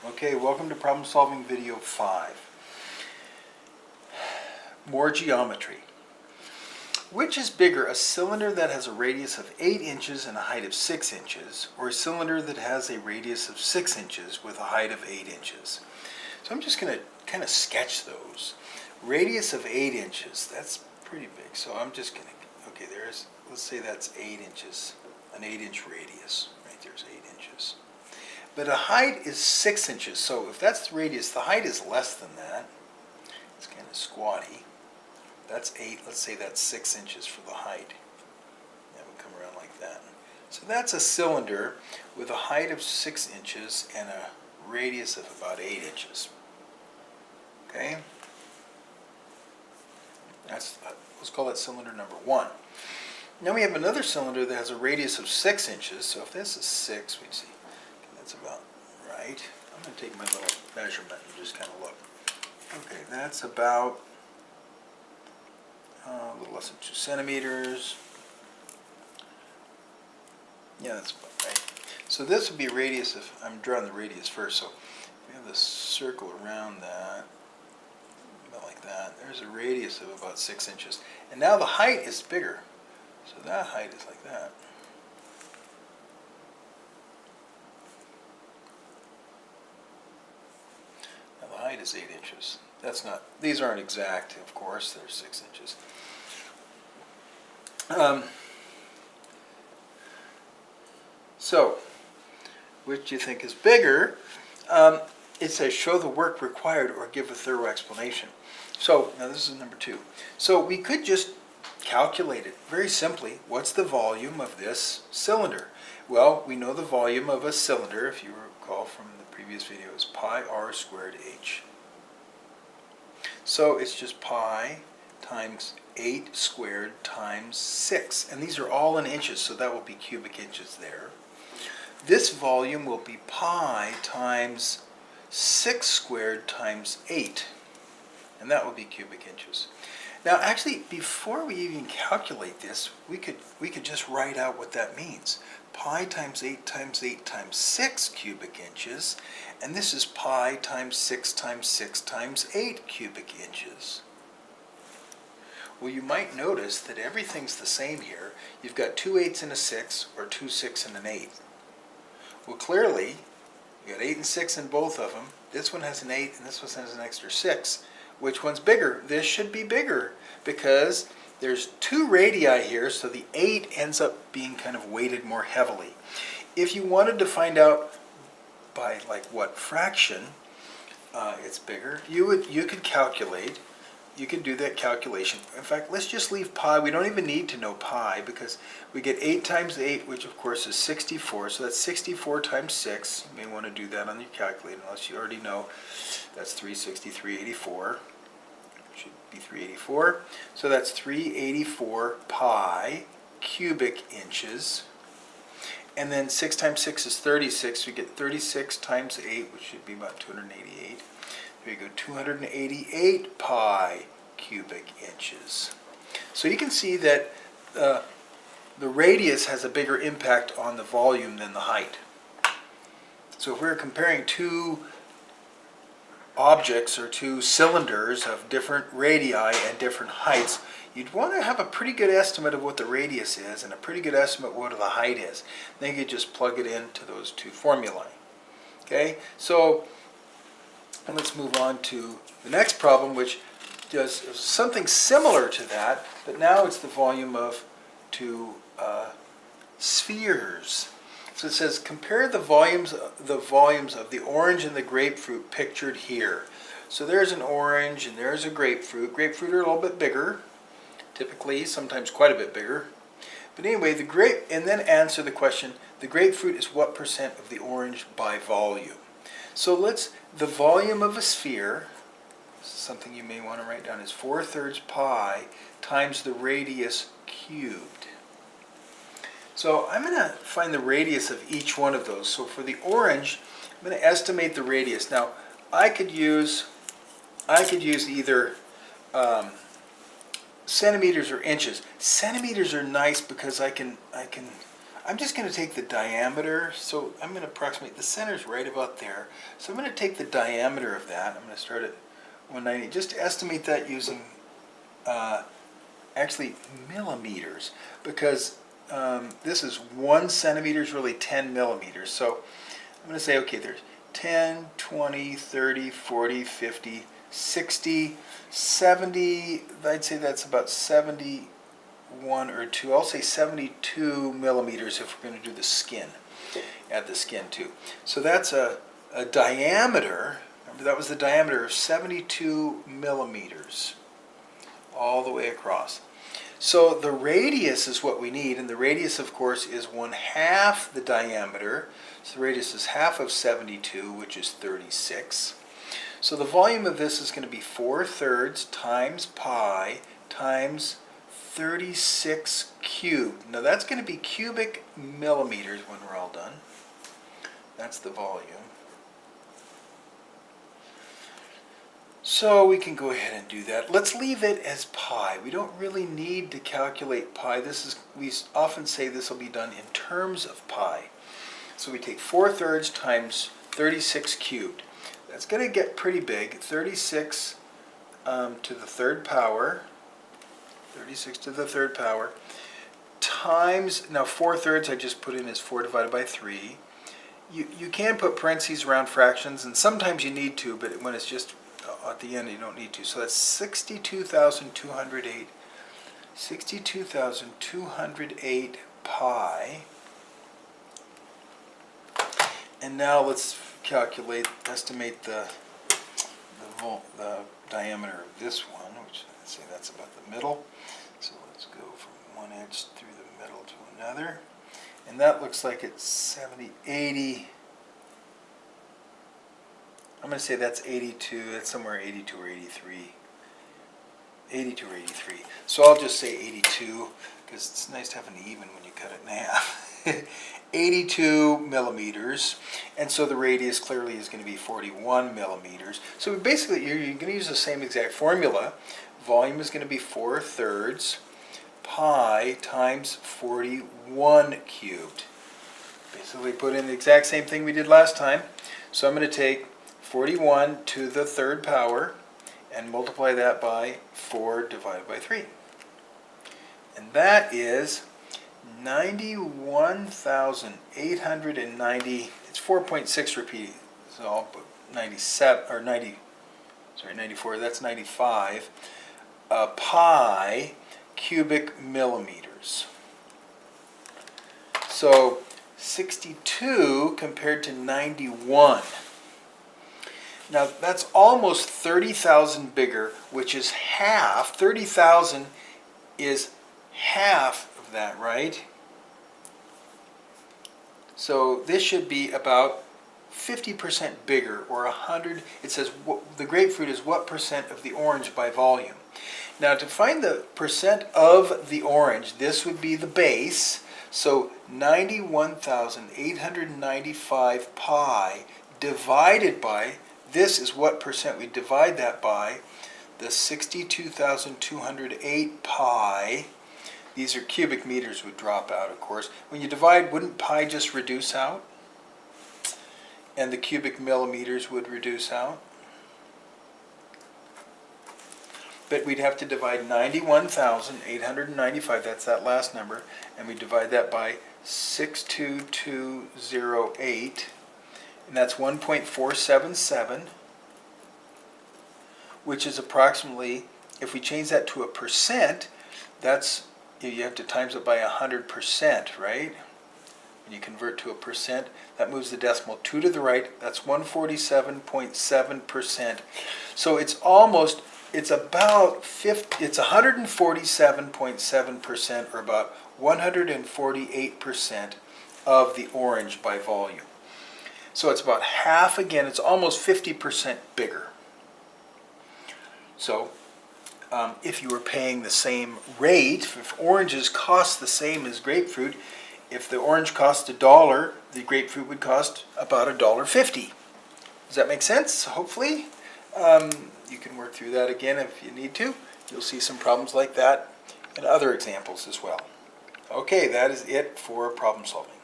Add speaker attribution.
Speaker 1: Okay, welcome to problem solving video 5. More geometry. Which is bigger, a cylinder that has a radius of 8 inches and a height of 6 inches, or a cylinder that has a radius of 6 inches with a height of 8 inches? So I'm just going to kind of sketch those. Radius of 8 inches, that's pretty big. So I'm just going to, okay, let's say that's 8 inches, an 8-inch radius. Right there's 8 inches. But a height is 6 inches, so if that's the radius, the height is less than that. It's kind of squatty. That's 8, let's say that's 6 inches for the height. That would come around like that. So that's a cylinder with a height of 6 inches and a radius of about 8 inches. Okay? Let's call that cylinder number 1. Now we have another cylinder that has a radius of 6 inches, so if this is 6, we'd see that's about right. I'm going to take my little measurement and just kind of look. Okay, that's about a little less than 2 centimeters. Yeah, that's about right. So this would be a radius of, I'm drawing the radius first, so we have this circle around that, about like that. There's a radius of about 6 inches. And now the height is bigger. So that height is like that. Now the height is 8 inches. That's not, these aren't exact, of course, they're 6 inches. So, which do you think is bigger? It says show the work required or give a thorough explanation. So, now this is number 2. So we could just calculate it very simply. What's the volume of this cylinder? Well, we know the volume of a cylinder, if you recall from the previous video, is pi r squared h. So it's just pi times 8 squared times 6. And these are all in inches, so that will be cubic inches there. This volume will be pi times 6 squared times 8. And that will be cubic inches. Now actually, before we even calculate this, we could just write out what that means. Pi times 8 times 8 times 6 cubic inches, and this is pi times 6 times 6 times 8 cubic inches. Well, you might notice that everything's the same here. You've got 2 8s and a 6, or 2 6 and an 8. Well, clearly, you got 8 and 6 in both of them. This one has an 8, and this one has an extra 6. Which one's bigger? This should be bigger, because there's 2 radii here, so the 8 ends up being kind of weighted more heavily. If you wanted to find out by like what fraction it's bigger, you could calculate. You can do that calculation. In fact, let's just leave pi. We don't even need to know pi, because we get 8 times 8, which of course is 64. So that's 64 times 6. You may want to do that on your calculator, unless you already know that's 360, 384. Should be 384. So that's 384 pi cubic inches. And then 6 times 6 is 36. We get 36 times 8, which should be about 288. There you go, 288 pi cubic inches. So you can see that the radius has a bigger impact on the volume than the height. So if we're comparing 2 objects or 2 cylinders of different radii and different heights, you'd want to have a pretty good estimate of what the radius is and a pretty good estimate what the height is. Then you could just plug it into those 2 formulae. Okay, so and let's move on to the next problem, which does something similar to that, but now it's the volume of 2 spheres. So it says compare the volumes of the orange and the grapefruit pictured here. So there's an orange and there's a grapefruit. Grapefruit are a little bit bigger, typically, sometimes quite a bit bigger. But anyway, and then answer the question, the grapefruit is what percent of the orange by volume? So the volume of a sphere, something you may want to write down, is 4/3 pi times the radius cubed. So I'm going to find the radius of each one of those. So for the orange, I'm going to estimate the radius. Now, I could use either centimeters or inches. Centimeters are nice because I I'm just going to take the diameter, so I'm going to approximate, the center's right about there. So I'm going to take the diameter of that, I'm going to start at 190, just to estimate that using actually millimeters, because this is 1 centimeter is really 10 millimeters. So I'm going to say, okay, there's 10, 20, 30, 40, 50, 60, 70, I'd say that's about 71 or 2. I'll say 72 millimeters if we're going to do the skin, add the skin too. So that's a diameter, remember that was the diameter of 72 millimeters all the way across. So the radius is what we need, and the radius of course is 1/2 the diameter. So the radius is half of 72, which is 36. So the volume of this is going to be 4/3 times pi times 36 cubed. Now that's going to be cubic millimeters when we're all done. That's the volume. So we can go ahead and do that. Let's leave it as pi. We don't really need to calculate pi. We often say this will be done in terms of pi. So we take 4/3 times 36 cubed. That's going to get pretty big. 36 to the third power. 36 to the third power times, now 4/3 I just put in as 4 divided by 3. You can put parentheses around fractions, and sometimes you need to, but when it's just at the end you don't need to. So that's 62,208. 62,208 pi. And now let's estimate the diameter of this one, which let's say that's about the middle. So let's go from one edge through the middle to another. And that looks like it's 70, 80. I'm going to say that's 82. That's somewhere 82 or 83. 82 or 83. So I'll just say 82, because it's nice to have an even when you cut it in half. 82 millimeters, and so the radius clearly is going to be 41 millimeters. So basically you're going to use the same exact formula. Volume is going to be 4/3 pi times 41 cubed. Basically put in the exact same thing we did last time. So I'm going to take 41 to the third power and multiply that by 4 divided by 3. And that is 91,890, it's 4.6 repeating, so I'll put 97, or 90, sorry, 94, that's 95 pi cubic millimeters. So 62 compared to 91. Now that's almost 30,000 bigger, which is half. 30,000 is half of that, right? So this should be about 50% bigger, or 100. It says the grapefruit is what percent of the orange by volume. Now to find the percent of the orange, this would be the base. So 91,895 pi divided by, this is what percent we divide that by, the 62,208 pi. These are cubic meters would drop out, of course. When you divide, wouldn't pi just reduce out? And the cubic millimeters would reduce out? But we'd have to divide 91,895, that's that last number, and we divide that by 62208, and that's 1.477, which is approximately, if we change that to a percent, that's, you have to times it by 100%, right? When you convert to a percent, that moves the decimal 2 to the right, that's 147.7%. So it's almost, it's about 147.7%, or about 148% of the orange by volume. So it's about half again, it's almost 50% bigger. So if you were paying the same rate, if oranges cost the same as grapefruit, if the orange cost $1, the grapefruit would cost about $1.50. Does that make sense? Hopefully. You can work through that again if you need to. You'll see some problems like that and other examples as well. Okay, that is it for problem solving.